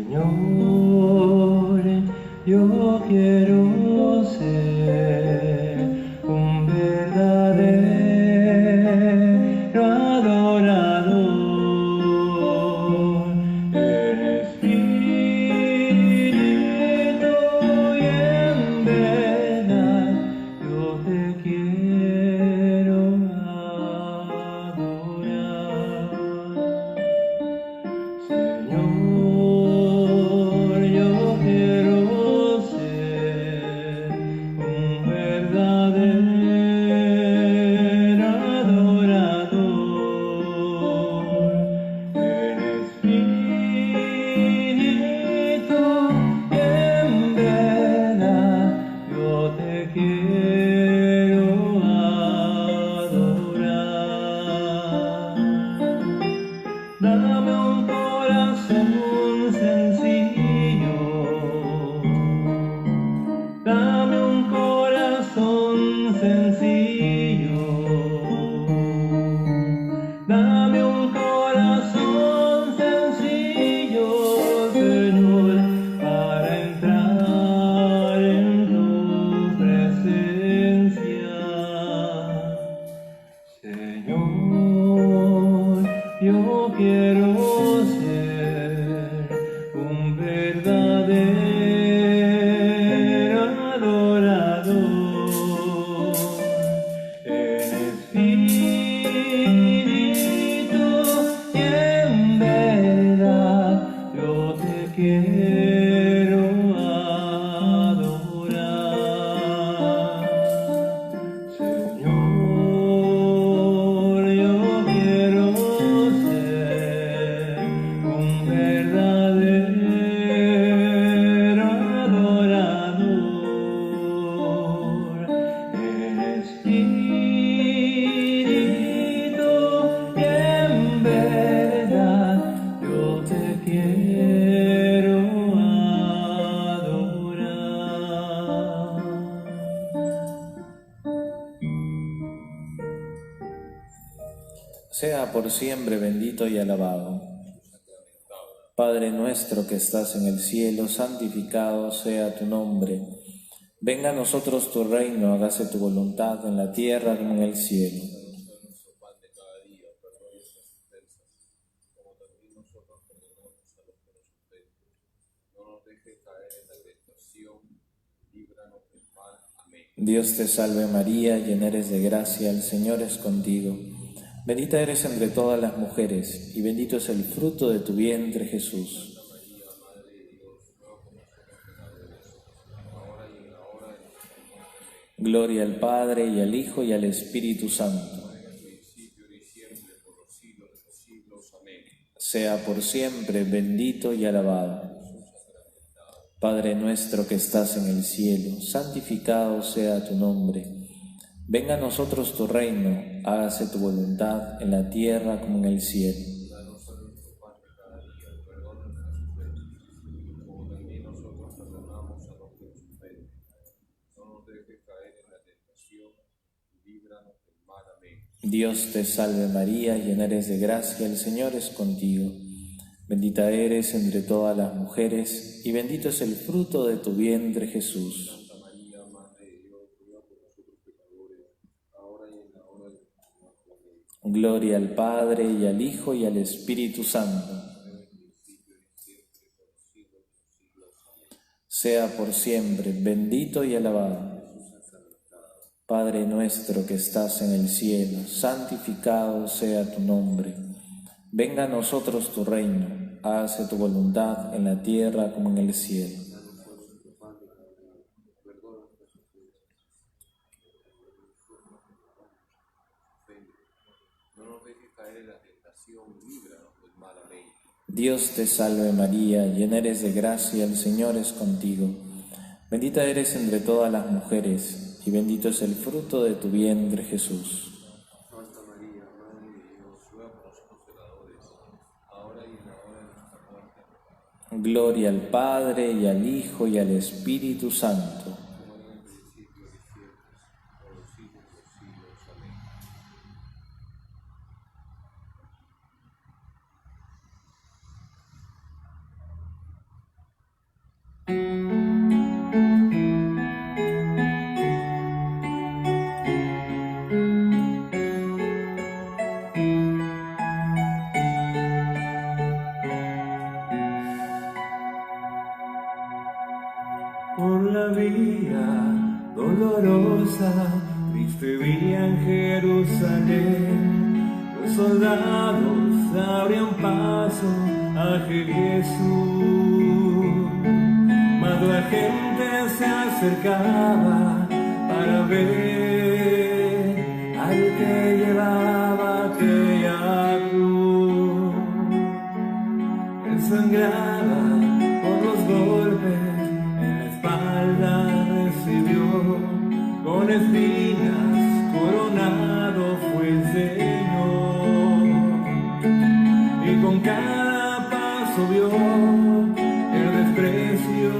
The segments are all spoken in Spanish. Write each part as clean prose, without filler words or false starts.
Señor, yo quiero ser un verdadero adorador en espíritu y en verdad. Yo te quiero adorar, Señor. Yo quiero ser un verdadero adorador en espíritu y en verdad. Yo te quiero adorar. Dame un corazón sencillo, dame un corazón sencillo, dame un corazón sencillo, Señor, para entrar en tu presencia. Señor, yo quiero ser un verdadero adorador en espíritu y en verdad. Yo te quiero adorar, Señor. Yo quiero ser un verdadero adorador en espíritu y en verdad. Yo te quiero adorar. Sea por siempre bendito y alabado. Padre nuestro que estás en el cielo, santificado sea tu nombre. Venga a nosotros tu reino, hágase tu voluntad en la tierra como en el cielo. Dios te salve María, llena eres de gracia, el Señor es contigo. Bendita eres entre todas las mujeres, y bendito es el fruto de tu vientre, Jesús. Gloria al Padre, y al Hijo, y al Espíritu Santo. Sea por siempre bendito y alabado. Padre nuestro que estás en el cielo, santificado sea tu nombre. Venga a nosotros tu reino, hágase tu voluntad en la tierra como en el cielo. Dios te salve María, llena eres de gracia, el Señor es contigo. Bendita eres entre todas las mujeres, y bendito es el fruto de tu vientre, Jesús. Gloria al Padre, y al Hijo, y al Espíritu Santo. Sea por siempre bendito y alabado. Padre nuestro que estás en el cielo, santificado sea tu nombre. Venga a nosotros tu reino, hágase tu voluntad en la tierra como en el cielo. Dios te salve María, llena eres de gracia, el Señor es contigo. Bendita eres entre todas las mujeres, y bendito es el fruto de tu vientre, Jesús. Santa María, Madre de Dios, ruega por nosotros pecadores, ahora y en la hora de nuestra muerte. Gloria al Padre, y al Hijo, y al Espíritu Santo. Por la vía dolorosa, triste vía en Jerusalén, los soldados abrían paso a Jesús, mas la gente se acercaba para ver al que llevaba aquella cruz, ensangrada por los golpes. Recibió con espinas, coronado fue el Señor, y con cada paso vio el desprecio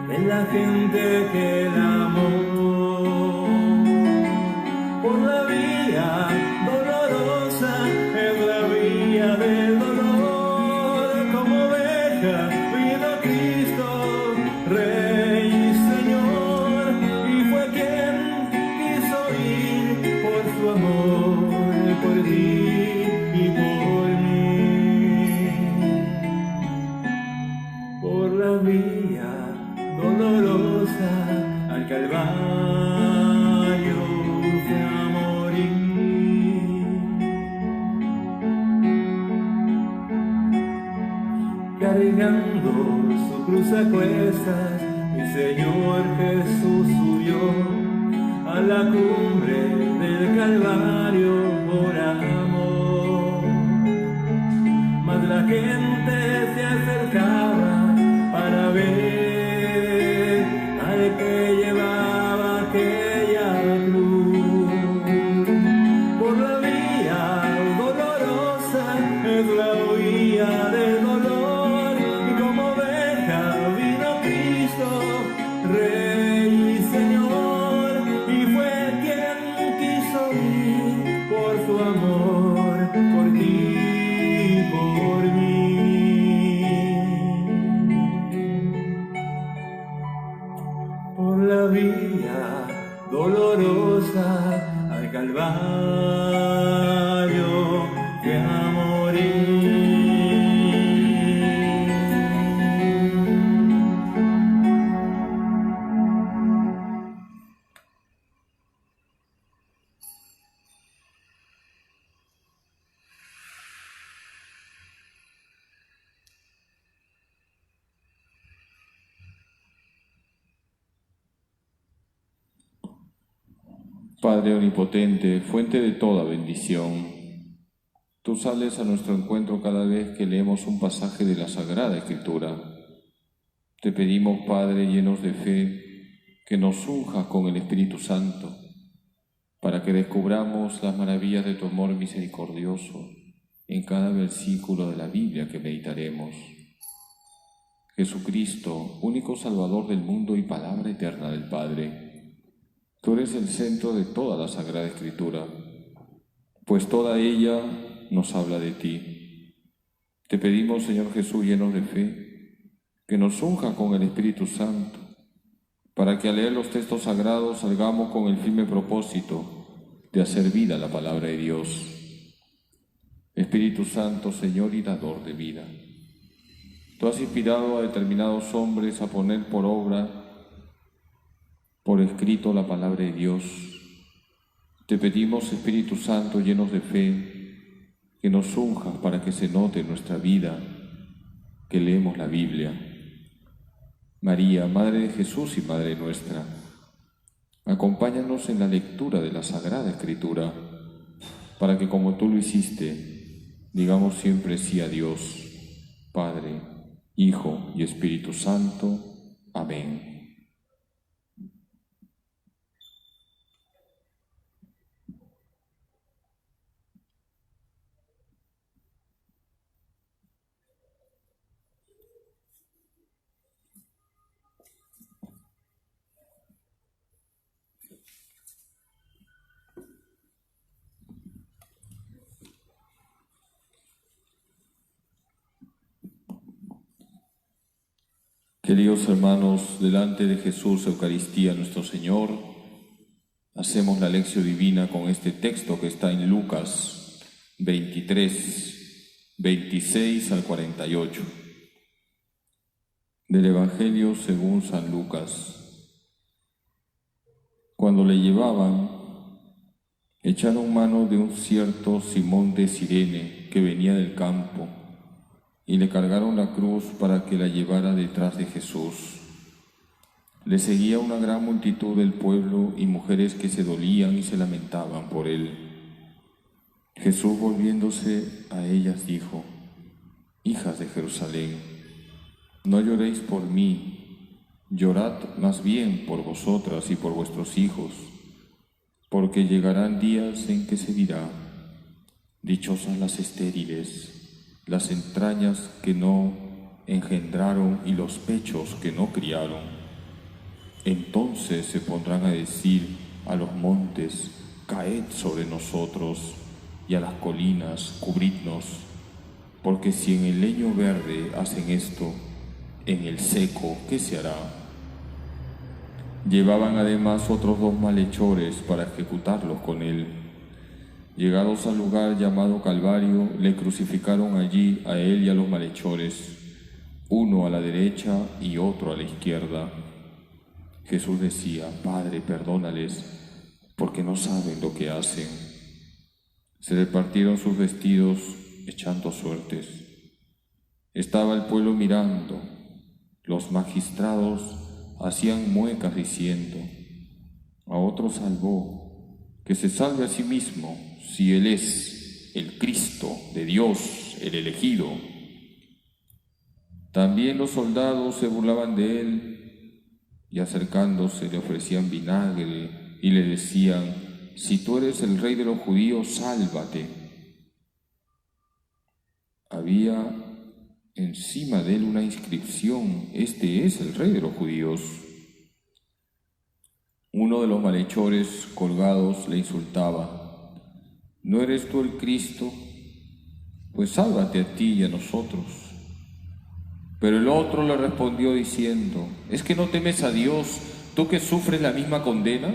de la gente que la amó. Por la vía dolorosa, es la vía del dolor, como oveja vino Cristo, Rey y Señor, y fue quien quiso ir por su amor, por ti y por mí. Por la vía dolorosa al Calvario fue a morir. Cargando su cruz a cuestas, mi Señor Jesús subió a la cumbre del Calvario por amor. Mas la gente se acercaba para ver al que llevaba aquella cruz. Por la vía dolorosa, es la huida del dolor, y como oveja vino Cristo, Rey y Señor, y fue quien quiso ir por su amor, por ti y por mí. Por la vía dolorosa al Calvario fue a morir. Padre omnipotente, fuente de toda bendición, tú sales a nuestro encuentro cada vez que leemos un pasaje de la Sagrada Escritura. Te pedimos, Padre, llenos de fe, que nos unjas con el Espíritu Santo, para que descubramos las maravillas de tu amor misericordioso en cada versículo de la Biblia que meditaremos. Jesucristo, único Salvador del mundo y palabra eterna del Padre, tú eres el centro de toda la Sagrada Escritura, pues toda ella nos habla de ti. Te pedimos, Señor Jesús, llenos de fe, que nos unja con el Espíritu Santo, para que al leer los textos sagrados salgamos con el firme propósito de hacer vida la palabra de Dios. Espíritu Santo, Señor y dador de vida, tú has inspirado a determinados hombres a poner por obra, por escrito, la palabra de Dios. Te pedimos, Espíritu Santo, llenos de fe, que nos unjas para que se note en nuestra vida que leemos la Biblia. María, Madre de Jesús y Madre nuestra, acompáñanos en la lectura de la Sagrada Escritura, para que, como tú lo hiciste, digamos siempre sí a Dios, Padre, Hijo y Espíritu Santo. Amén. Queridos hermanos, delante de Jesús, Eucaristía, nuestro Señor, hacemos la lección divina con este texto que está en Lucas 23, 26 al 48, del Evangelio según San Lucas. Cuando le llevaban, echaron mano de un cierto Simón de Cirene que venía del campo, y le cargaron la cruz para que la llevara detrás de Jesús. Le seguía una gran multitud del pueblo y mujeres que se dolían y se lamentaban por él. Jesús, volviéndose a ellas, dijo: Hijas de Jerusalén, no lloréis por mí, llorad más bien por vosotras y por vuestros hijos, porque llegarán días en que se dirá: dichosas las estériles, las entrañas que no engendraron y los pechos que no criaron. Entonces se pondrán a decir a los montes: caed sobre nosotros, y a las colinas: cubridnos, porque si en el leño verde hacen esto, en el seco, ¿qué se hará? Llevaban además otros 2 malhechores para ejecutarlos con él. Llegados al lugar llamado Calvario, le crucificaron allí a él y a los malhechores, uno a la derecha y otro a la izquierda. Jesús decía: Padre, perdónales, porque no saben lo que hacen. Se repartieron sus vestidos echando suertes. Estaba el pueblo mirando. Los magistrados hacían muecas diciendo: a otro salvó, que se salve a sí mismo, si él es el Cristo de Dios, el elegido. También los soldados se burlaban de él, y acercándose le ofrecían vinagre y le decían: si tú eres el rey de los judíos, sálvate. Había encima de él una inscripción: este es el rey de los judíos. Uno de los malhechores colgados le insultaba: ¿no eres tú el Cristo? Pues sálvate a ti y a nosotros. Pero el otro le respondió diciendo: ¿es que no temes a Dios, tú que sufres la misma condena?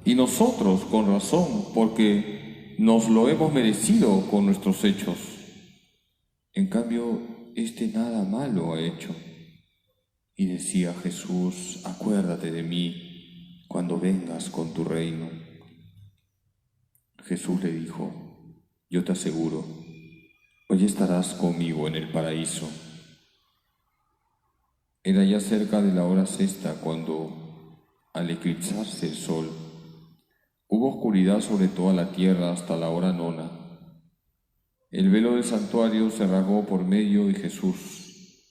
Y nosotros con razón, porque nos lo hemos merecido con nuestros hechos. En cambio, este nada malo ha hecho. Y decía Jesús: acuérdate de mí cuando vengas con tu reino. Jesús le dijo: yo te aseguro, hoy estarás conmigo en el paraíso. Era ya cerca de la hora sexta cuando, al eclipsarse el sol, hubo oscuridad sobre toda la tierra hasta la hora nona. El velo del santuario se rasgó por medio y Jesús,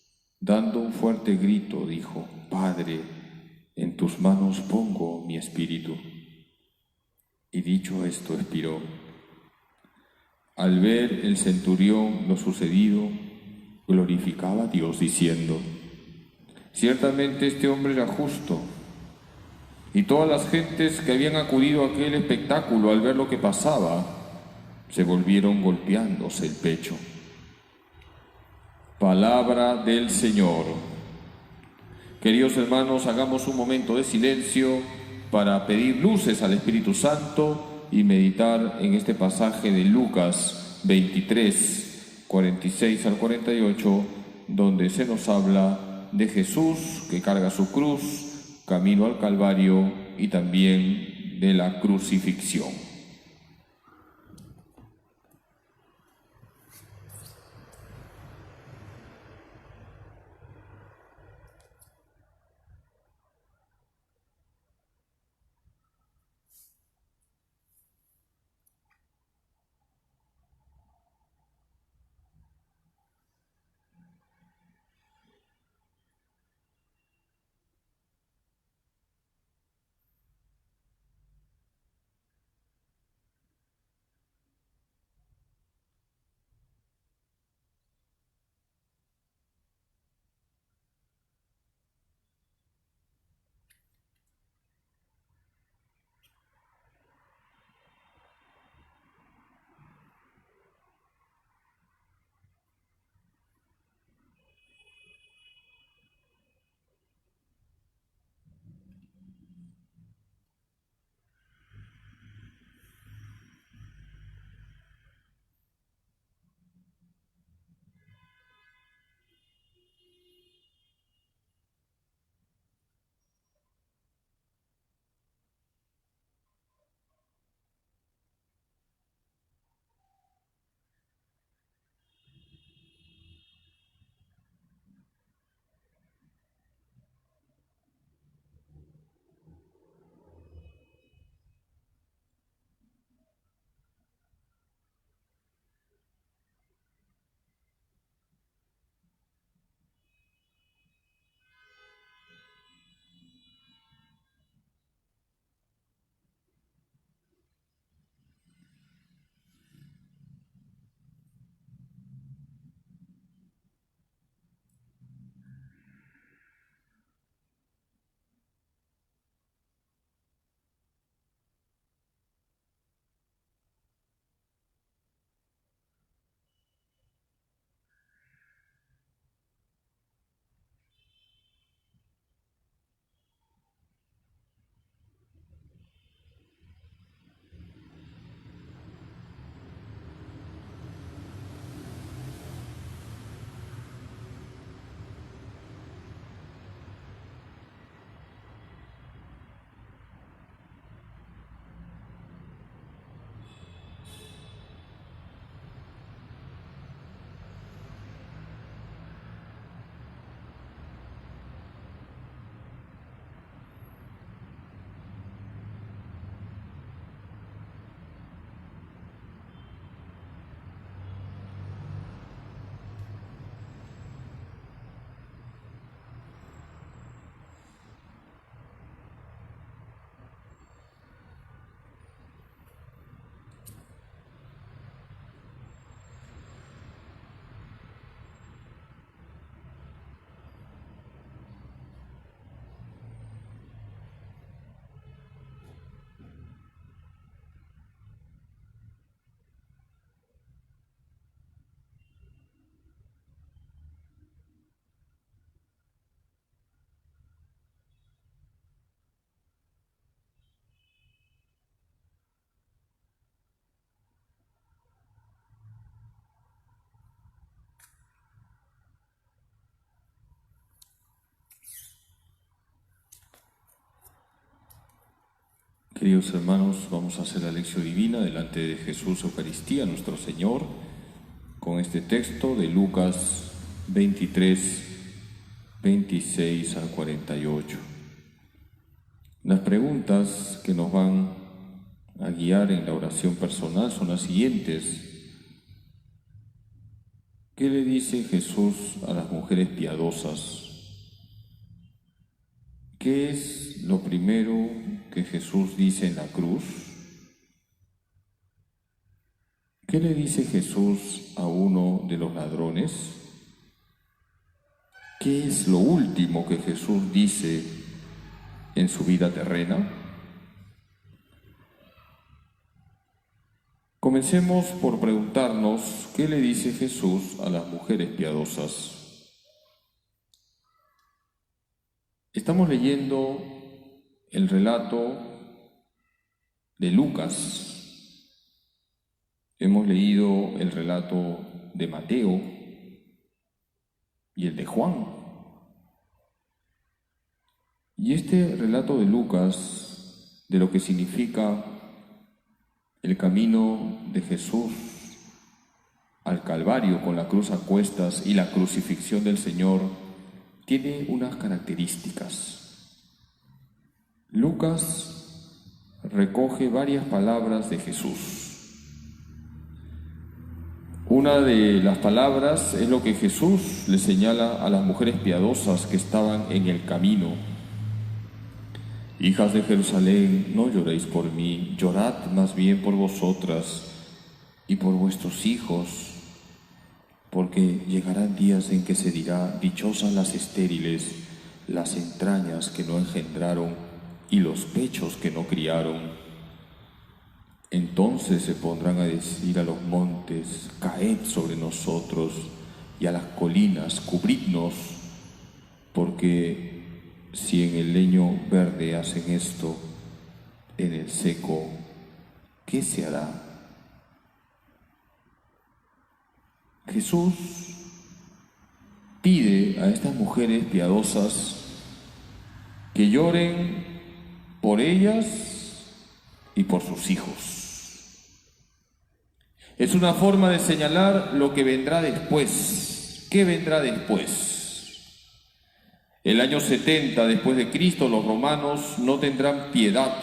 dando un fuerte grito, dijo: Padre, en tus manos pongo mi espíritu. Y dicho esto, expiró. Al ver el centurión lo sucedido, glorificaba a Dios diciendo: ciertamente este hombre era justo. Y todas las gentes que habían acudido a aquel espectáculo al ver lo que pasaba, se volvieron golpeándose el pecho. Palabra del Señor. Queridos hermanos, hagamos un momento de silencio para pedir luces al Espíritu Santo y meditar en este pasaje de Lucas 23, 46 al 48, donde se nos habla de Jesús que carga su cruz, camino al Calvario, y también de la crucifixión. Queridos hermanos, vamos a hacer la lección divina delante de Jesús Eucaristía, nuestro Señor, con este texto de Lucas 23, 26 al 48. Las preguntas que nos van a guiar en la oración personal son las siguientes. ¿Qué le dice Jesús a las mujeres piadosas? ¿Qué es lo primero que Jesús dice en la cruz? ¿Qué le dice Jesús a uno de los ladrones? ¿Qué es lo último que Jesús dice en su vida terrena? Comencemos por preguntarnos qué le dice Jesús a las mujeres piadosas. Estamos leyendo el relato de Lucas. Hemos leído el relato de Mateo y el de Juan. Y este relato de Lucas, de lo que significa el camino de Jesús al Calvario con la cruz a cuestas y la crucifixión del Señor, tiene unas características. Lucas recoge varias palabras de Jesús. Una de las palabras es lo que Jesús le señala a las mujeres piadosas que estaban en el camino. Hijas de Jerusalén, no lloréis por mí, llorad más bien por vosotras y por vuestros hijos, porque llegarán días en que se dirá, dichosas las estériles, las entrañas que no engendraron y los pechos que no criaron. Entonces se pondrán a decir a los montes, caed sobre nosotros, y a las colinas, cubridnos, porque si en el leño verde hacen esto, en el seco, ¿qué se hará? Jesús pide a estas mujeres piadosas que lloren por ellas y por sus hijos. Es una forma de señalar lo que vendrá después. ¿Qué vendrá después? El año 70 después de Cristo, los romanos no tendrán piedad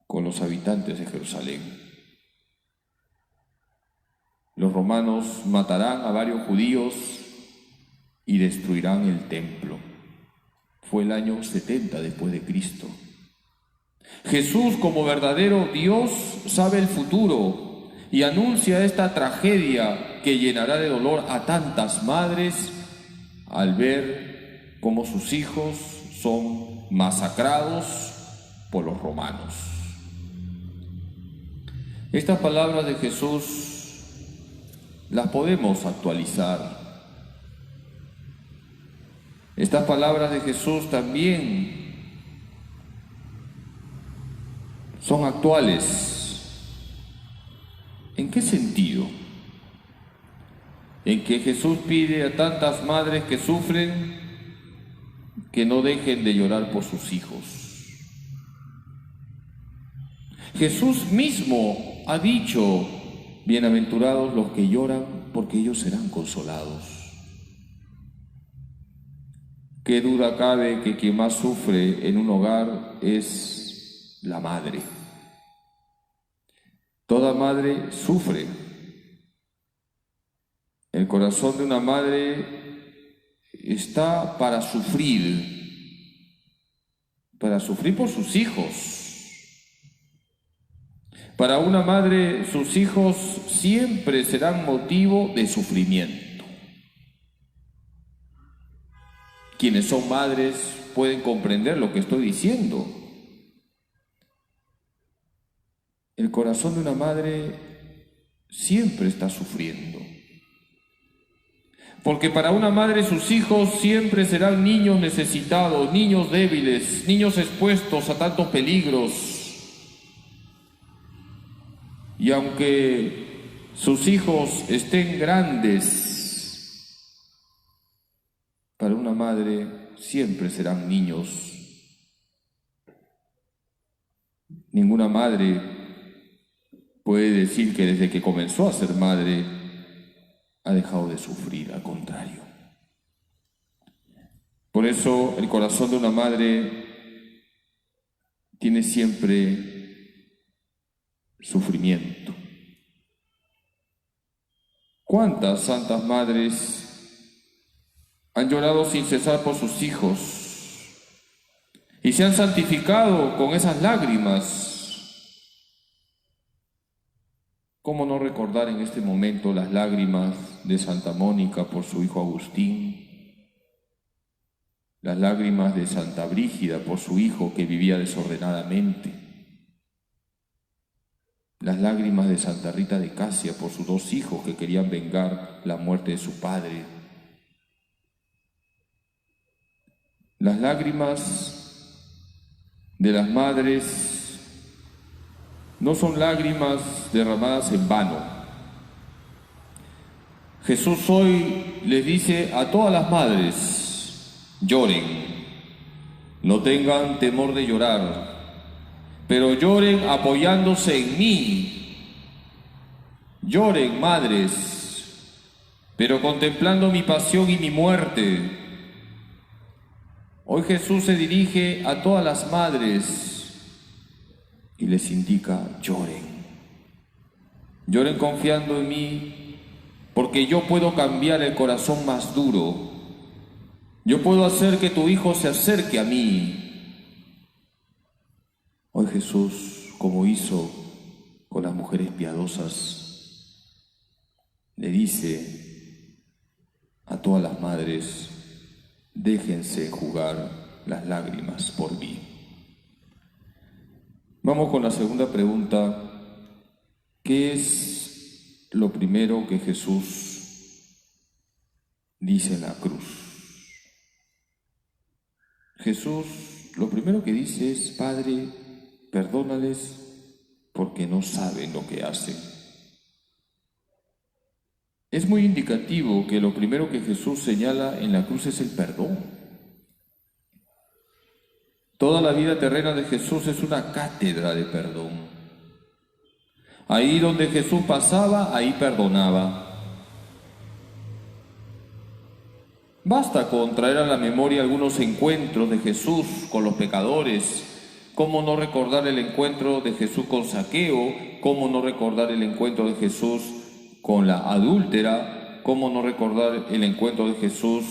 con los habitantes de Jerusalén. Los romanos matarán a varios judíos y destruirán el templo. Fue el año 70 después de Cristo. Jesús, como verdadero Dios, sabe el futuro y anuncia esta tragedia que llenará de dolor a tantas madres al ver cómo sus hijos son masacrados por los romanos. Estas palabras de Jesús las podemos actualizar. Estas palabras de Jesús también son actuales. ¿En qué sentido? En que Jesús pide a tantas madres que sufren que no dejen de llorar por sus hijos. Jesús mismo ha dicho: bienaventurados los que lloran, porque ellos serán consolados. ¿Qué duda cabe que quien más sufre en un hogar es la madre? Toda madre sufre. El corazón de una madre está para sufrir por sus hijos. Para una madre, sus hijos siempre serán motivo de sufrimiento. Quienes son madres pueden comprender lo que estoy diciendo. El corazón de una madre siempre está sufriendo. Porque para una madre sus hijos siempre serán niños necesitados, niños débiles, niños expuestos a tantos peligros. Y aunque sus hijos estén grandes, para una madre siempre serán niños. Ninguna madre puede decir que desde que comenzó a ser madre ha dejado de sufrir, al contrario. Por eso el corazón de una madre tiene siempre sufrimiento. ¿Cuántas santas madres han llorado sin cesar por sus hijos y se han santificado con esas lágrimas? ¿Cómo no recordar en este momento las lágrimas de Santa Mónica por su hijo Agustín? Las lágrimas de Santa Brígida por su hijo que vivía desordenadamente. Las lágrimas de Santa Rita de Casia por sus 2 hijos que querían vengar la muerte de su padre. Las lágrimas de las madres no son lágrimas derramadas en vano. Jesús hoy les dice a todas las madres: lloren, no tengan temor de llorar, pero lloren apoyándose en mí. Lloren, madres, pero contemplando mi pasión y mi muerte. Hoy Jesús se dirige a todas las madres y les indica: lloren. Lloren confiando en mí, porque yo puedo cambiar el corazón más duro. Yo puedo hacer que tu hijo se acerque a mí. Hoy Jesús, como hizo con las mujeres piadosas, le dice a todas las madres: déjense enjugar las lágrimas por mí. Vamos con la segunda pregunta. ¿Qué es lo primero que Jesús dice en la cruz? Jesús lo primero que dice es: Padre, perdónales porque no saben lo que hacen. Es muy indicativo que lo primero que Jesús señala en la cruz es el perdón. Toda la vida terrena de Jesús es una cátedra de perdón. Ahí donde Jesús pasaba, ahí perdonaba. Basta con traer a la memoria algunos encuentros de Jesús con los pecadores. ¿Cómo no recordar el encuentro de Jesús con Zaqueo? ¿Cómo no recordar el encuentro de Jesús con la adúltera? ¿Cómo no recordar el encuentro de Jesús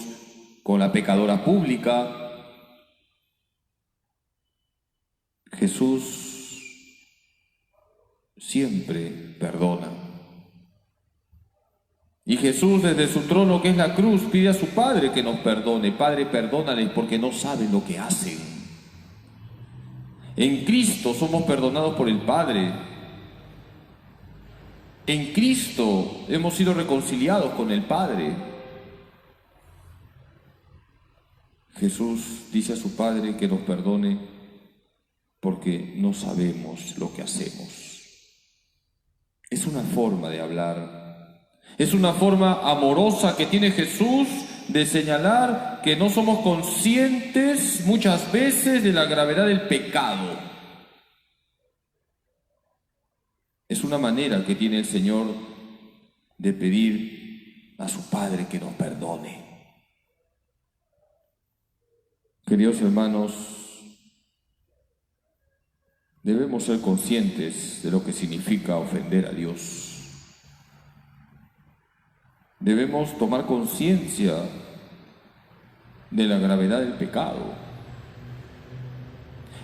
con la pecadora pública? Jesús siempre perdona. Y Jesús desde su trono, que es la cruz, pide a su Padre que nos perdone. Padre, perdónales porque no saben lo que hacen. En Cristo somos perdonados por el Padre. En Cristo hemos sido reconciliados con el Padre. Jesús dice a su Padre que nos perdone porque no sabemos lo que hacemos. Es una forma de hablar, es una forma amorosa que tiene Jesús de señalar que no somos conscientes muchas veces de la gravedad del pecado. Es una manera que tiene el Señor de pedir a su Padre que nos perdone. Queridos hermanos, debemos ser conscientes de lo que significa ofender a Dios. Debemos tomar conciencia de la gravedad del pecado.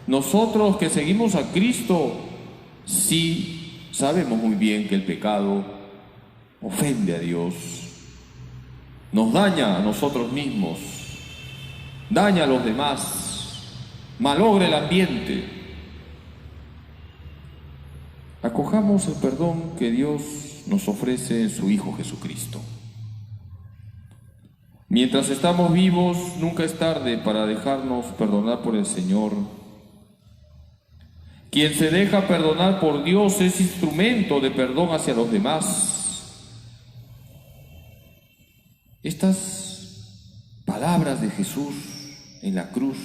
Nosotros que seguimos a Cristo, sí sabemos muy bien que el pecado ofende a Dios, nos daña a nosotros mismos, daña a los demás, malogra el ambiente. Acojamos el perdón que Dios nos ofrece en su Hijo Jesucristo. Mientras estamos vivos, nunca es tarde para dejarnos perdonar por el Señor. Quien se deja perdonar por Dios es instrumento de perdón hacia los demás. Estas palabras de Jesús en la cruz,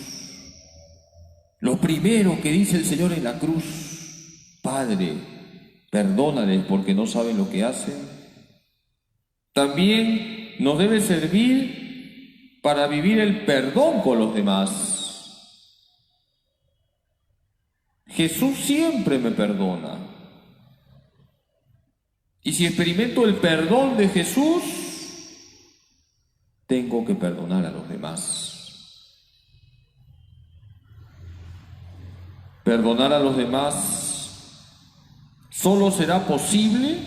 lo primero que dice el Señor en la cruz, Padre, perdónales porque no saben lo que hacen, también nos debe servir para vivir el perdón con los demás. Jesús siempre me perdona. Y si experimento el perdón de Jesús, tengo que perdonar a los demás. Perdonar a los demás solo será posible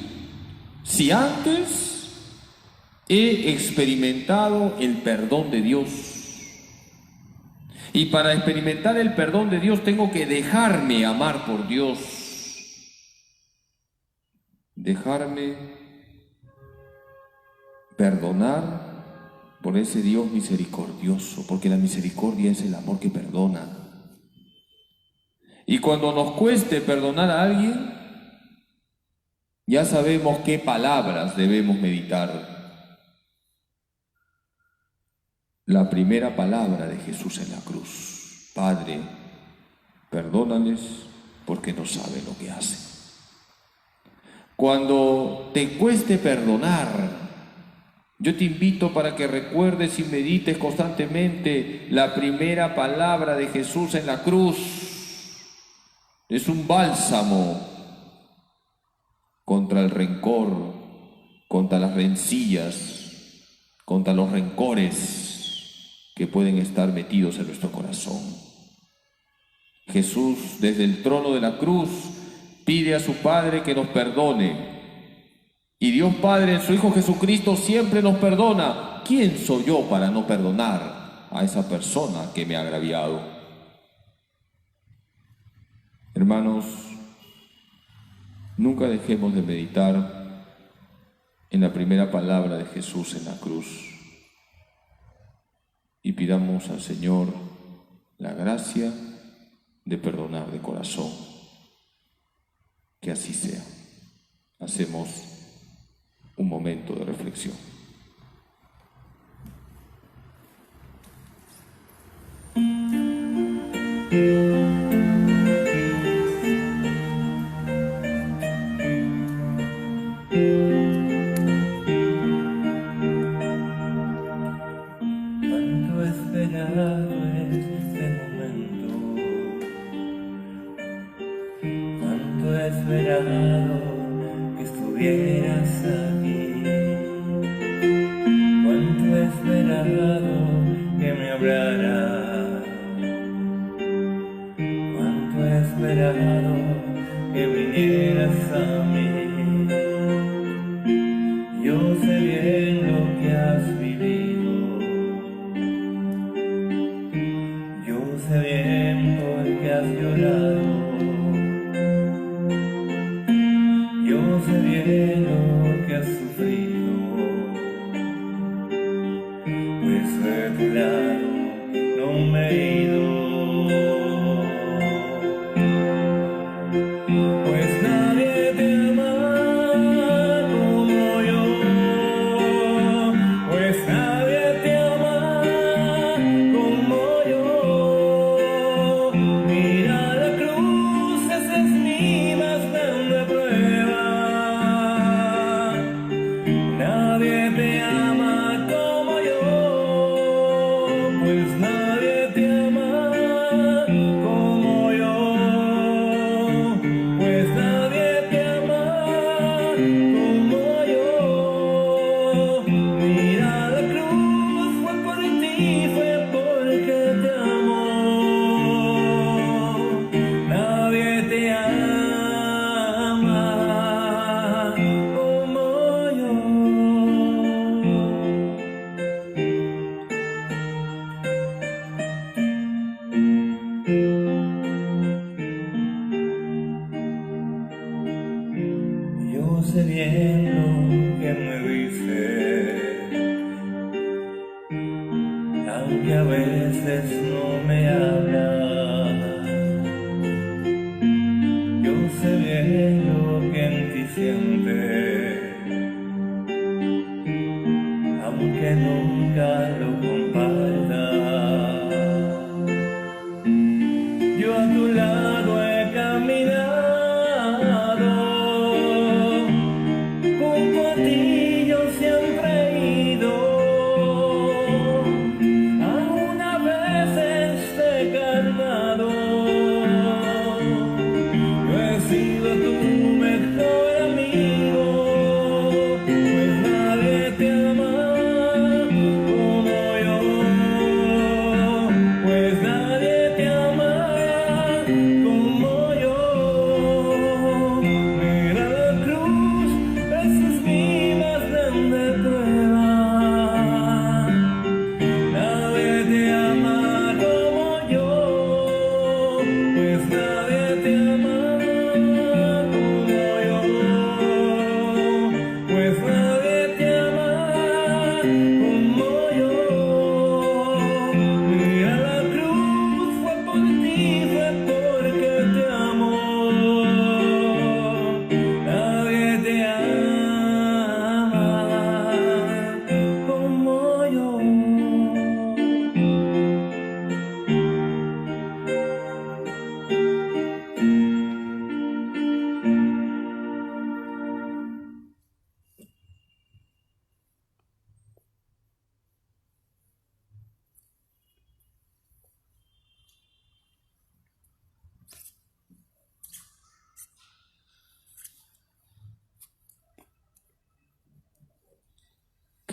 si antes he experimentado el perdón de Dios. Y para experimentar el perdón de Dios tengo que dejarme amar por Dios. Dejarme perdonar por ese Dios misericordioso, porque la misericordia es el amor que perdona. Y cuando nos cueste perdonar a alguien, ya sabemos qué palabras debemos meditar. La primera palabra de Jesús en la cruz: Padre, perdónales porque no saben lo que hacen. Cuando te cueste perdonar, yo te invito para que recuerdes y medites constantemente la primera palabra de Jesús en la cruz. Es un bálsamo contra el rencor, contra las rencillas, contra los rencores que pueden estar metidos en nuestro corazón. Jesús, desde el trono de la cruz, pide a su Padre que nos perdone. Y Dios Padre en su Hijo Jesucristo siempre nos perdona. ¿Quién soy yo para no perdonar a esa persona que me ha agraviado? Hermanos, nunca dejemos de meditar en la primera palabra de Jesús en la cruz y pidamos al Señor la gracia de perdonar de corazón. Que así sea. Hacemos un momento de reflexión. Yo a tu lado he caminado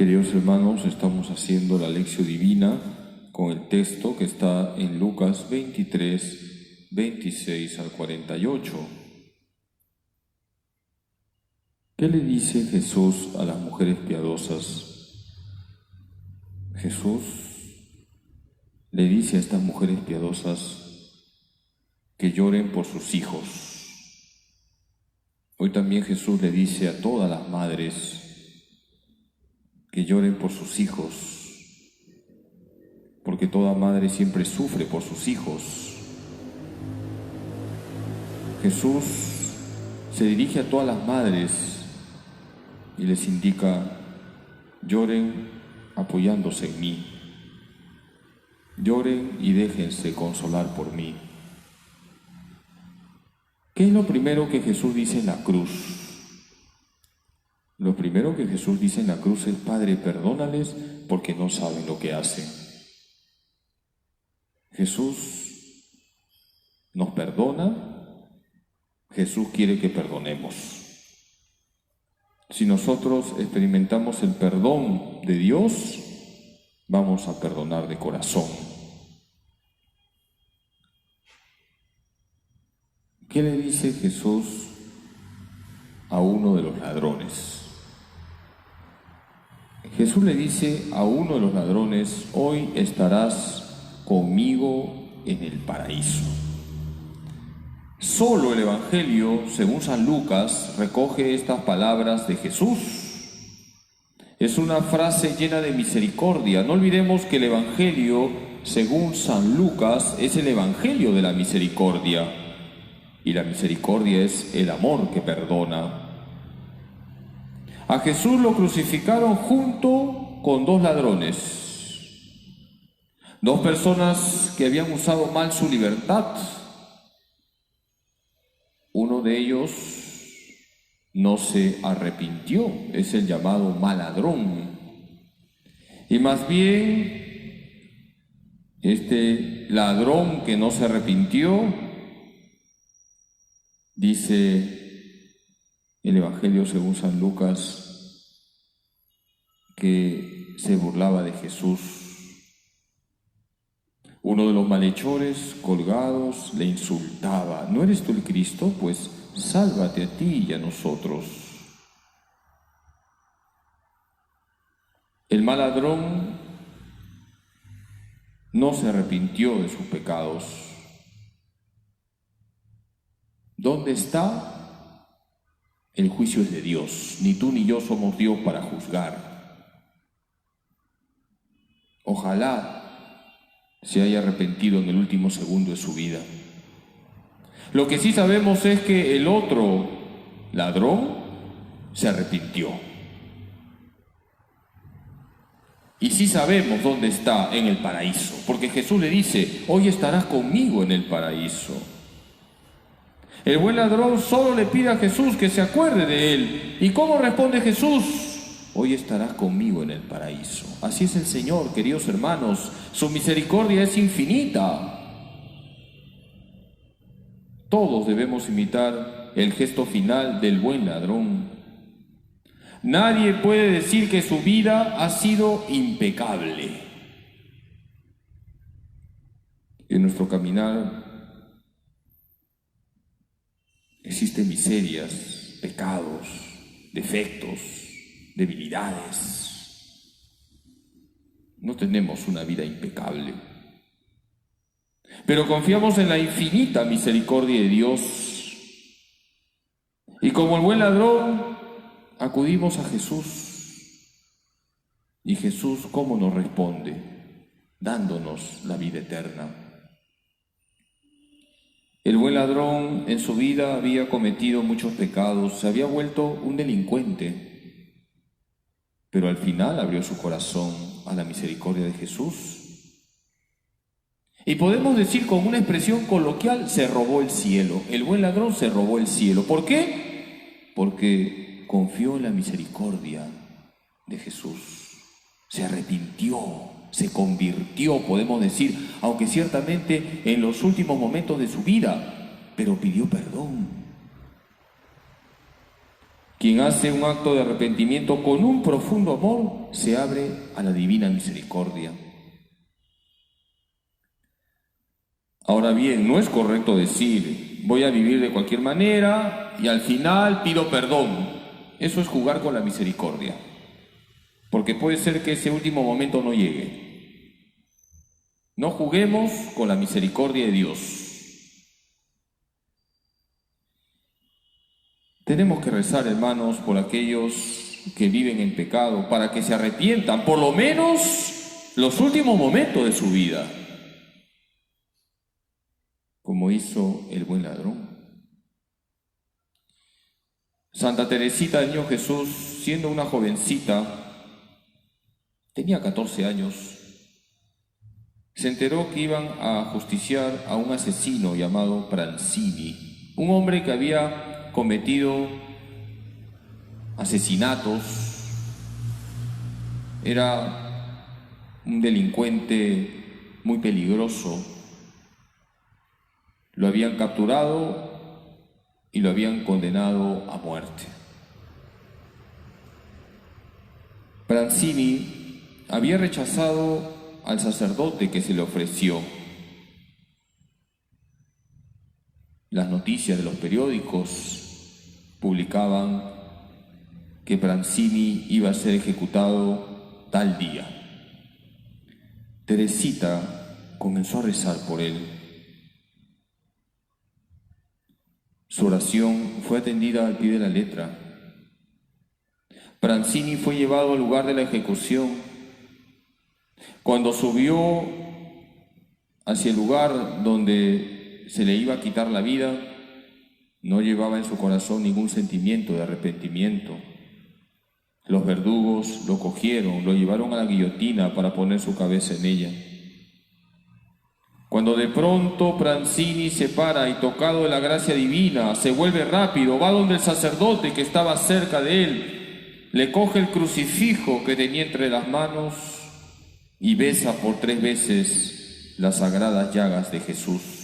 Queridos hermanos, estamos haciendo la lección divina con el texto que está en Lucas 23, 26 al 48. ¿Qué le dice Jesús a las mujeres piadosas? Jesús le dice a estas mujeres piadosas que lloren por sus hijos. Hoy también Jesús le dice a todas las madres que lloren por sus hijos, porque toda madre siempre sufre por sus hijos. Jesús se dirige a todas las madres y les indica: lloren apoyándose en mí, lloren y déjense consolar por mí. ¿Qué es lo primero que Jesús dice en la cruz? Lo primero que Jesús dice en la cruz es: Padre, perdónales porque no saben lo que hacen. Jesús nos perdona, Jesús quiere que perdonemos. Si nosotros experimentamos el perdón de Dios, vamos a perdonar de corazón. ¿Qué le dice Jesús a uno de los ladrones? Jesús le dice a uno de los ladrones: hoy estarás conmigo en el paraíso. Solo el Evangelio, según San Lucas, recoge estas palabras de Jesús. Es una frase llena de misericordia. No olvidemos que el Evangelio, según San Lucas, es el Evangelio de la misericordia. Y la misericordia es el amor que perdona. A Jesús lo crucificaron junto con dos ladrones, dos personas que habían usado mal su libertad. Uno de ellos no se arrepintió, es el llamado maladrón. Y más bien, este ladrón que no se arrepintió, dice el Evangelio según San Lucas, que se burlaba de Jesús. Uno de los malhechores colgados le insultaba: ¿no eres tú el Cristo? Pues sálvate a ti y a nosotros. El mal ladrón no se arrepintió de sus pecados. ¿Dónde está? El juicio es de Dios. Ni tú ni yo somos Dios para juzgar. Ojalá se haya arrepentido en el último segundo de su vida. Lo que sí sabemos es que el otro ladrón se arrepintió. Y sí sabemos dónde está: en el paraíso, porque Jesús le dice: hoy estarás conmigo en el paraíso. El buen ladrón solo le pide a Jesús que se acuerde de él. ¿Y cómo responde Jesús? Hoy estarás conmigo en el paraíso. Así es el Señor, queridos hermanos. Su misericordia es infinita. Todos debemos imitar el gesto final del buen ladrón. Nadie puede decir que su vida ha sido impecable. En nuestro caminar existen miserias, pecados, defectos, debilidades. No tenemos una vida impecable, pero confiamos en la infinita misericordia de Dios. Y como el buen ladrón, acudimos a Jesús. Y Jesús, ¿cómo nos responde? Dándonos la vida eterna. El buen ladrón en su vida había cometido muchos pecados, se había vuelto un delincuente, pero al final abrió su corazón a la misericordia de Jesús. Y podemos decir con una expresión coloquial: se robó el cielo. El buen ladrón se robó el cielo. ¿Por qué? Porque confió en la misericordia de Jesús. Se arrepintió, se convirtió, podemos decir, aunque ciertamente en los últimos momentos de su vida, pero pidió perdón. Quien hace un acto de arrepentimiento con un profundo amor se abre a la divina misericordia. Ahora bien, no es correcto decir, voy a vivir de cualquier manera y al final pido perdón. Eso es jugar con la misericordia, porque puede ser que ese último momento no llegue. No juguemos con la misericordia de Dios. Tenemos que rezar, hermanos, por aquellos que viven en pecado, para que se arrepientan, por lo menos los últimos momentos de su vida, como hizo el buen ladrón. Santa Teresita del Niño Jesús, siendo una jovencita, tenía 14 años, se enteró que iban a ajusticiar a un asesino llamado Pranzini, un hombre que había cometido asesinatos, era un delincuente muy peligroso. Lo habían capturado y lo habían condenado a muerte. Pranzini había rechazado al sacerdote que se le ofreció. Las noticias de los periódicos publicaban que Pranzini iba a ser ejecutado tal día. Teresita comenzó a rezar por él. Su oración fue atendida al pie de la letra. Pranzini fue llevado al lugar de la ejecución. Cuando subió hacia el lugar donde se le iba a quitar la vida, no llevaba en su corazón ningún sentimiento de arrepentimiento. Los verdugos lo cogieron, lo llevaron a la guillotina para poner su cabeza en ella. Cuando de pronto Pranzini se para y, tocado de la gracia divina, se vuelve rápido, va donde el sacerdote que estaba cerca de él, le coge el crucifijo que tenía entre las manos y besa por 3 veces las sagradas llagas de Jesús.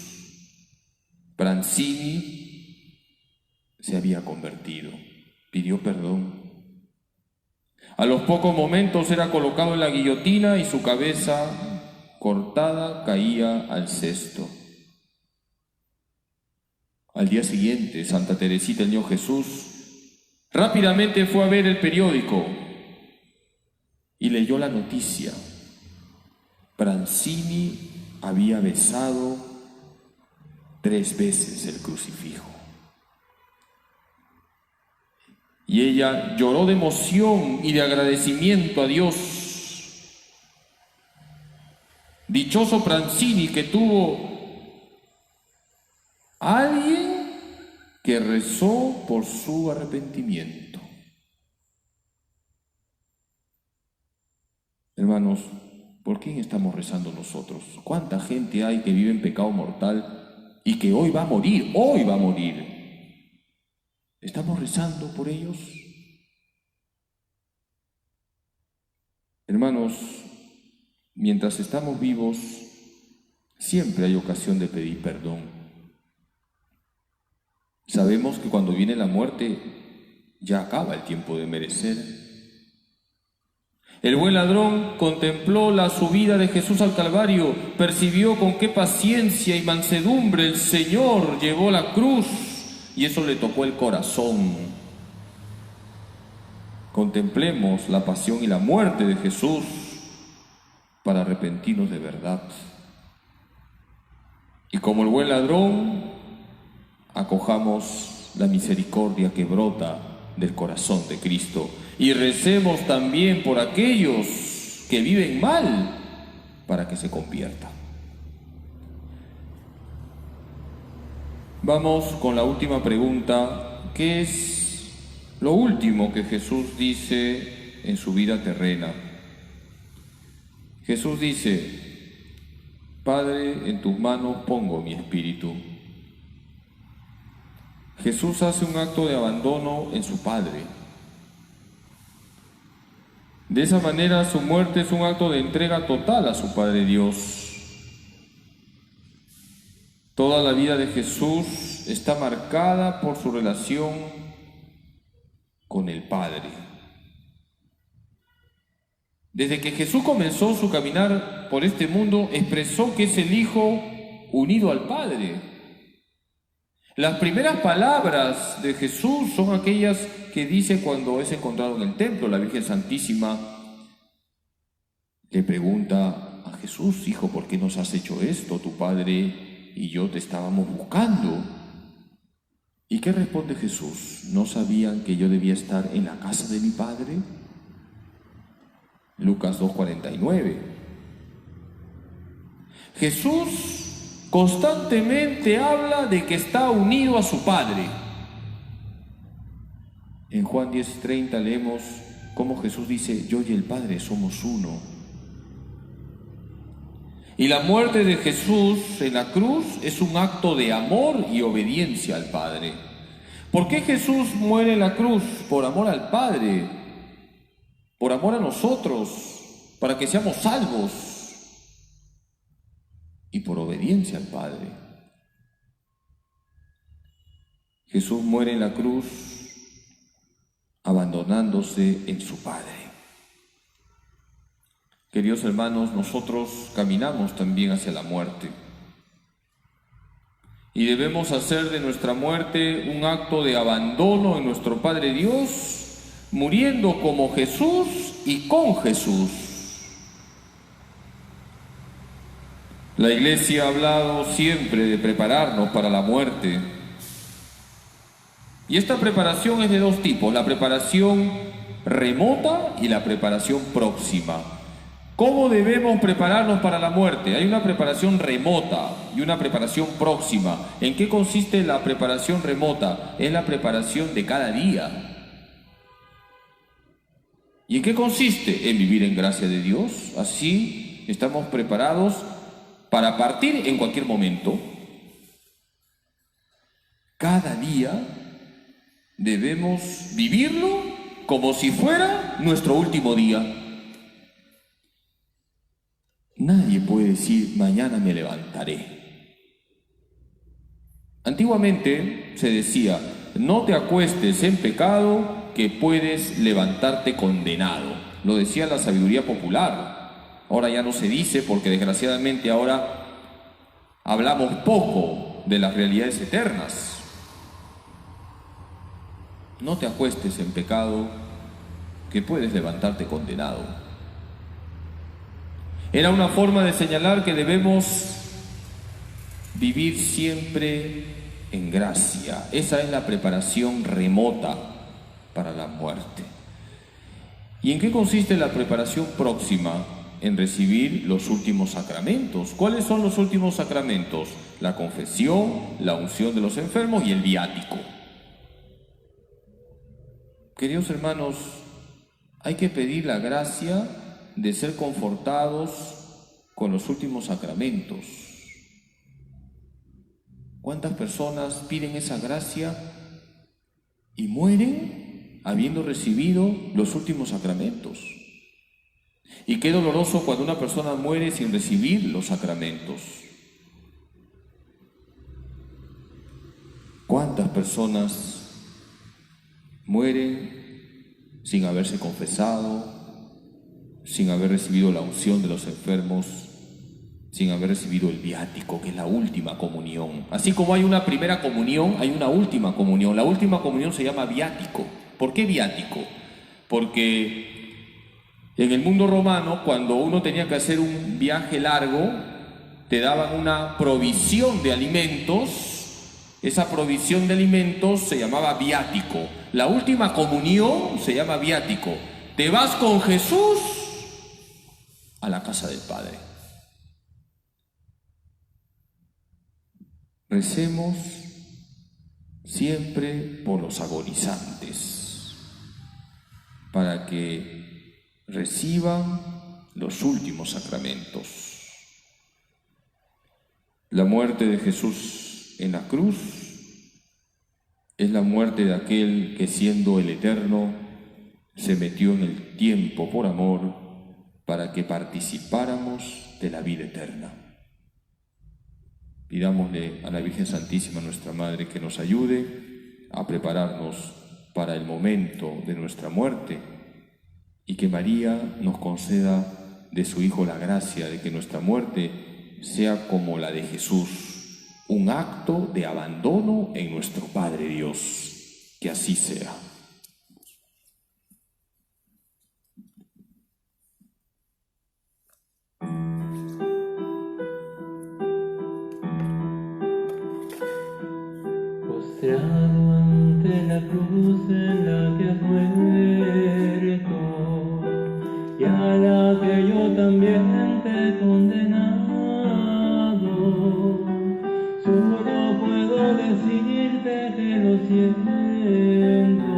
Pranzini se había convertido, pidió perdón. A los pocos momentos era colocado en la guillotina y su cabeza cortada caía al cesto. Al día siguiente, Santa Teresita del Niño Jesús rápidamente fue a ver el periódico y leyó la noticia. Pranzini había besado 3 veces el crucifijo. Y ella lloró de emoción y de agradecimiento a Dios. Dichoso Pranzini, que tuvo a alguien que rezó por su arrepentimiento. Hermanos, ¿por quién estamos rezando nosotros? ¿Cuánta gente hay que vive en pecado mortal y que hoy va a morir? Hoy va a morir. ¿Estamos rezando por ellos? Hermanos, mientras estamos vivos, siempre hay ocasión de pedir perdón. Sabemos que cuando viene la muerte, ya acaba el tiempo de merecer. El buen ladrón contempló la subida de Jesús al Calvario, percibió con qué paciencia y mansedumbre el Señor llevó la cruz, y eso le tocó el corazón. Contemplemos la pasión y la muerte de Jesús para arrepentirnos de verdad. Y como el buen ladrón, acojamos la misericordia que brota del corazón de Cristo. Y recemos también por aquellos que viven mal para que se conviertan. Vamos con la última pregunta. ¿Qué es lo último que Jesús dice en su vida terrena? Jesús dice: Padre, en tus manos pongo mi espíritu. Jesús hace un acto de abandono en su Padre. De esa manera, su muerte es un acto de entrega total a su Padre Dios. Toda la vida de Jesús está marcada por su relación con con el Padre. Desde que Jesús comenzó su caminar por este mundo, expresó que es el Hijo unido al Padre. Las primeras palabras de Jesús son aquellas que dice cuando es encontrado en el templo. La Virgen Santísima le pregunta a Jesús: Hijo, ¿por qué nos has hecho esto? Tu Padre y yo te estábamos buscando. ¿Y qué responde Jesús? ¿No sabían que yo debía estar en la casa de mi Padre? Lucas 2:49. Jesús constantemente habla de que está unido a su Padre. En Juan 10:30 leemos cómo Jesús dice: yo y el Padre somos uno. Y la muerte de Jesús en la cruz es un acto de amor y obediencia al Padre. ¿Por qué Jesús muere en la cruz? Por amor al Padre, por amor a nosotros, para que seamos salvos, y por obediencia al Padre. Jesús muere en la cruz abandonándose en su Padre. Queridos hermanos, nosotros caminamos también hacia la muerte y debemos hacer de nuestra muerte un acto de abandono en nuestro Padre Dios, muriendo como Jesús y con Jesús. La Iglesia ha hablado siempre de prepararnos para la muerte. Y esta preparación es de dos tipos: la preparación remota y la preparación próxima. ¿Cómo debemos prepararnos para la muerte? Hay una preparación remota y una preparación próxima. ¿En qué consiste la preparación remota? Es la preparación de cada día. ¿Y en qué consiste? En vivir en gracia de Dios. Así estamos preparados para partir en cualquier momento. Cada día debemos vivirlo como si fuera nuestro último día. Nadie puede decir: mañana me levantaré. Antiguamente se decía: no te acuestes en pecado, que puedes levantarte condenado. Lo decía la sabiduría popular. Ahora ya no se dice, porque desgraciadamente ahora hablamos poco de las realidades eternas. No te acuestes en pecado, que puedes levantarte condenado. Era una forma de señalar que debemos vivir siempre en gracia. Esa es la preparación remota para la muerte. ¿Y en qué consiste la preparación próxima? En recibir los últimos sacramentos. ¿Cuáles son los últimos sacramentos? La confesión, la unción de los enfermos y el viático. Queridos hermanos, hay que pedir la gracia de ser confortados con los últimos sacramentos. ¿Cuántas personas piden esa gracia y mueren habiendo recibido los últimos sacramentos? Y qué doloroso cuando una persona muere sin recibir los sacramentos. ¿Cuántas personas mueren sin haberse confesado, sin haber recibido la unción de los enfermos, sin haber recibido el viático, que es la última comunión? Así como hay una primera comunión, hay una última comunión. La última comunión se llama viático. ¿Por qué viático? Porque en el mundo romano, cuando uno tenía que hacer un viaje largo, te daban una provisión de alimentos. Esa provisión de alimentos se llamaba viático. La última comunión se llama viático. Te vas con Jesús a la casa del Padre. Recemos siempre por los agonizantes, para que reciban los últimos sacramentos. La muerte de Jesús en la cruz es la muerte de aquel que, siendo el Eterno, se metió en el tiempo por amor para que participáramos de la vida eterna. Pidámosle a la Virgen Santísima, nuestra Madre, que nos ayude a prepararnos para el momento de nuestra muerte y que María nos conceda de su Hijo la gracia de que nuestra muerte sea como la de Jesús, un acto de abandono en nuestro Padre Dios. Que así sea. Postrado ante la cruz en la que has muerto, y a la que yo también te he condenado, solo puedo decirte que lo siento,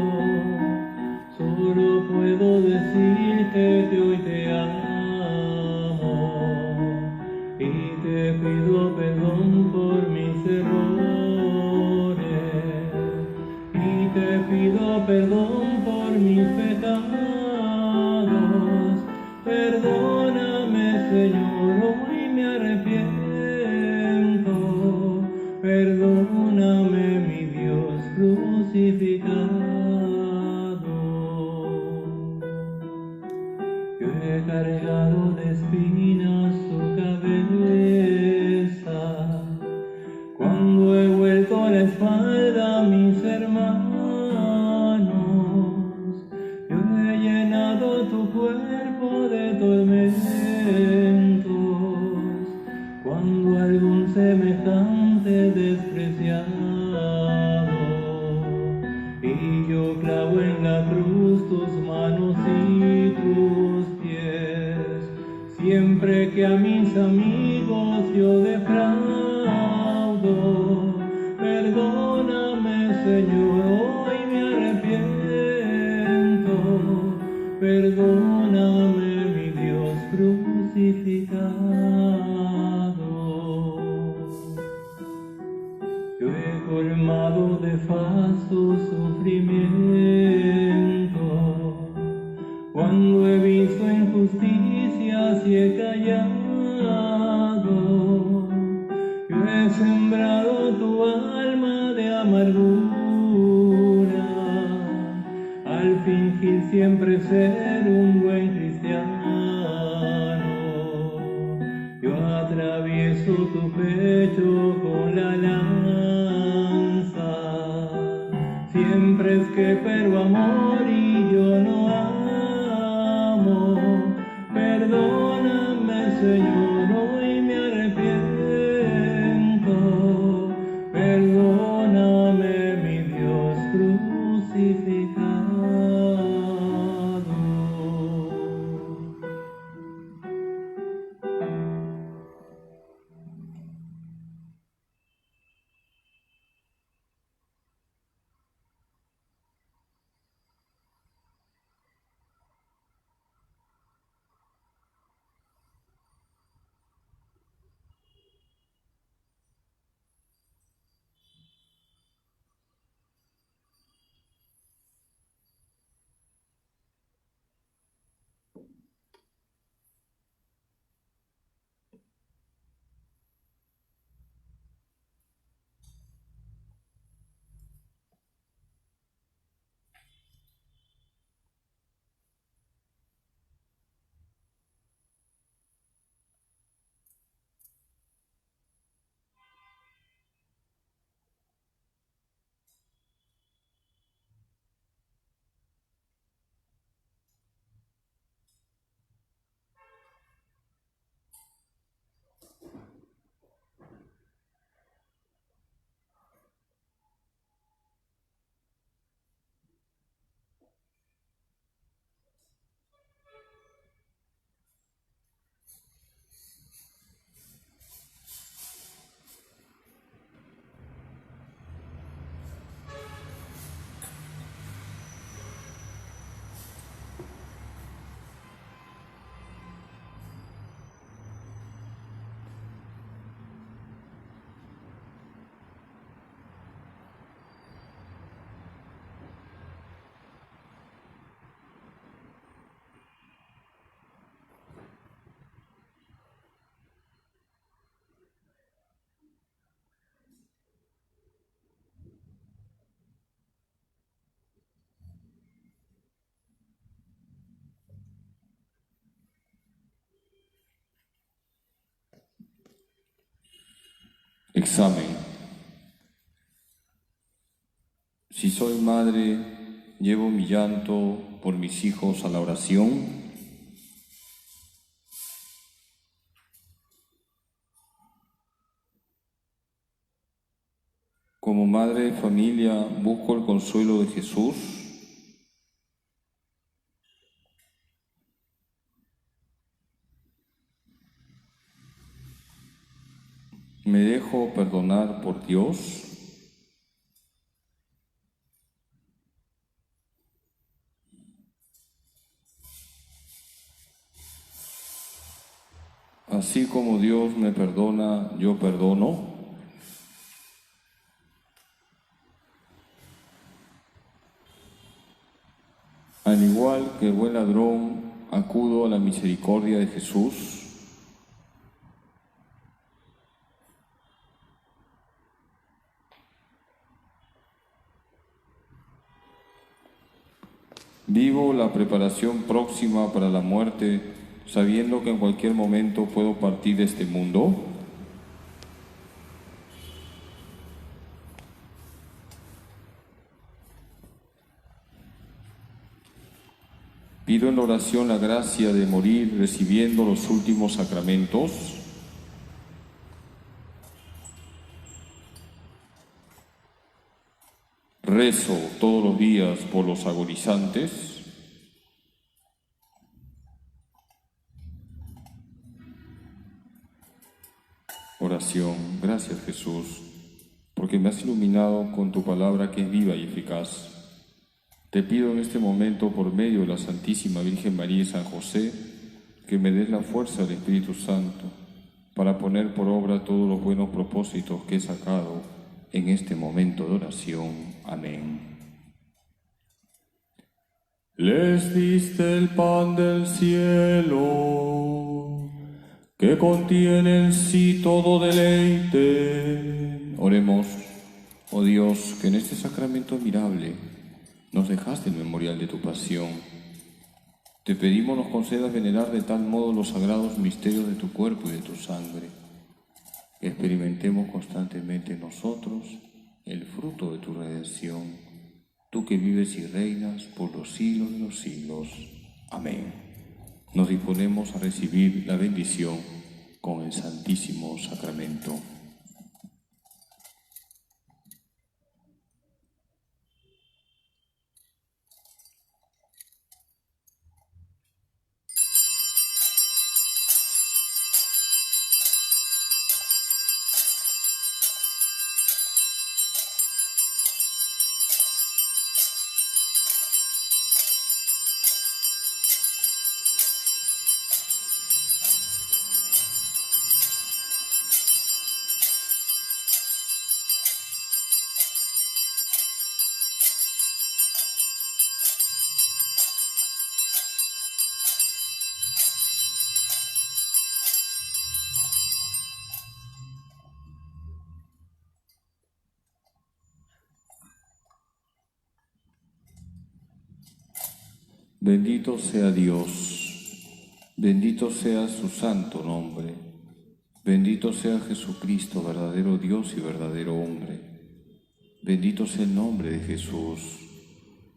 solo puedo decirte que hoy te amo, y te pido perdón por mis errores, y te pido perdón por mis pecados. Perdóname, Señor, hoy me arrepiento. Perdóname, mi Dios crucificado. Yo he cargado de espinas su cabeza, cuando he vuelto la espalda a mis hermanos. Yo he llenado tu cuerpo de tormentos, cuando algún semejante despreciado. Y yo clavo en la cruz tus manos y tus pies, siempre que a mis amigos yo defraudo. Perdóname, Señor, hoy me arrepiento. Perdóname, mi Dios crucificado. Yo he colmado de falso sufrimiento, cuando he visto injusticias y he callado. Yo he sembrado tu alma de amargura, al fingir siempre ser un buen cristiano. Yo atravieso tu pecho con la lanza, siempre es que pero amor y yo no amo. Perdóname, Señor, hoy me arrepiento. Perdóname, mi Dios crucificado. Examen. Si soy madre, llevo mi llanto por mis hijos a la oración. Como madre de familia, busco el consuelo de Jesús. Me dejo perdonar por Dios. Así como Dios me perdona, yo perdono. Al igual que el buen ladrón, acudo a la misericordia de Jesús. Vivo la preparación próxima para la muerte, sabiendo que en cualquier momento puedo partir de este mundo. Pido en la oración la gracia de morir recibiendo los últimos sacramentos. Rezo todos los días por los agonizantes. Oración. Gracias, Jesús, porque me has iluminado con tu palabra que es viva y eficaz. Te pido en este momento, por medio de la Santísima Virgen María y San José, que me des la fuerza del Espíritu Santo para poner por obra todos los buenos propósitos que he sacado en este momento de oración. Amén. Les diste el pan del cielo, que contiene en sí todo deleite. Oremos. Oh Dios, que en este sacramento admirable nos dejaste el memorial de tu pasión. Te pedimos nos concedas venerar de tal modo los sagrados misterios de tu cuerpo y de tu sangre, que experimentemos constantemente en nosotros el fruto de tu redención, tú que vives y reinas por los siglos de los siglos. Amén. Nos disponemos a recibir la bendición con el Santísimo Sacramento. Bendito sea Dios, bendito sea su santo nombre, bendito sea Jesucristo, verdadero Dios y verdadero hombre, bendito sea el nombre de Jesús,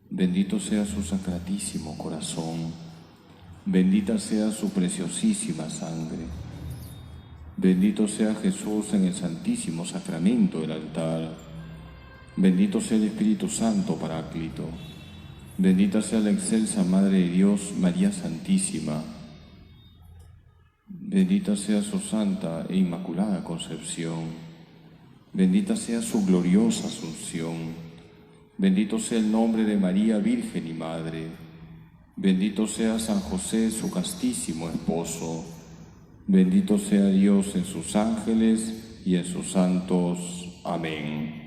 bendito sea su sacratísimo corazón, bendita sea su preciosísima sangre, bendito sea Jesús en el santísimo sacramento del altar, bendito sea el Espíritu Santo Paráclito, bendita sea la excelsa Madre de Dios, María Santísima. Bendita sea su santa e inmaculada concepción. Bendita sea su gloriosa asunción. Bendito sea el nombre de María, Virgen y Madre. Bendito sea San José, su castísimo esposo. Bendito sea Dios en sus ángeles y en sus santos. Amén.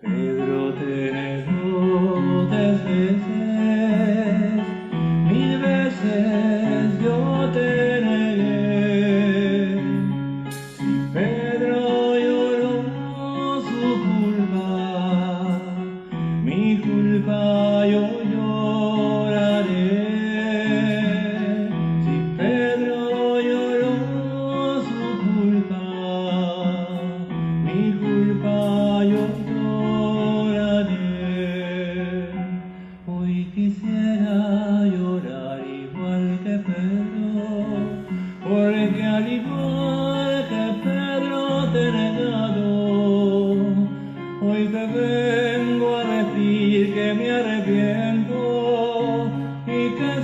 Pedro te negó 3 veces, 1000 veces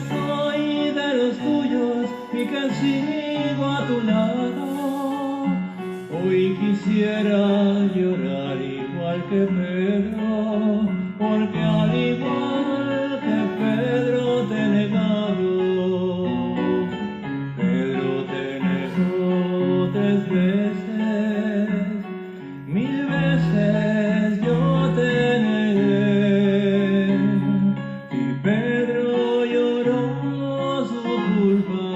soy de los tuyos y que sigo a tu lado. Hoy quisiera llorar igual que Pedro, porque al igual que Pedro te he negado. Pedro te negó 3 veces, 1000 veces yo te negué. Y Pedro lloró su culpa,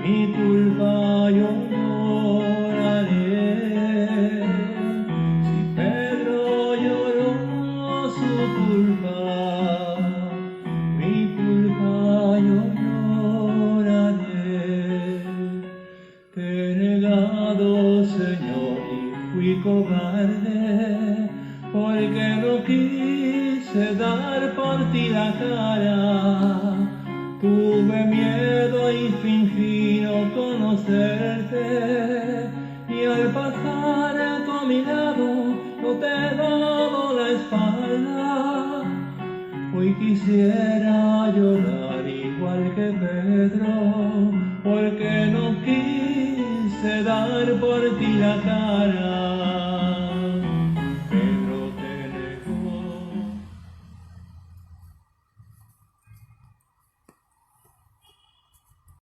mi culpa yo lloraré. Si Pedro lloró su culpa, mi culpa yo lloraré. Te he negado, Señor, y fui cobarde, porque no quise dar por ti la cara. Tuve miedo y fingí no conocerte, y al pasar a mi lado no te he dado la espalda. Hoy quisiera llorar igual que Pedro, porque no quise dar por ti la cara.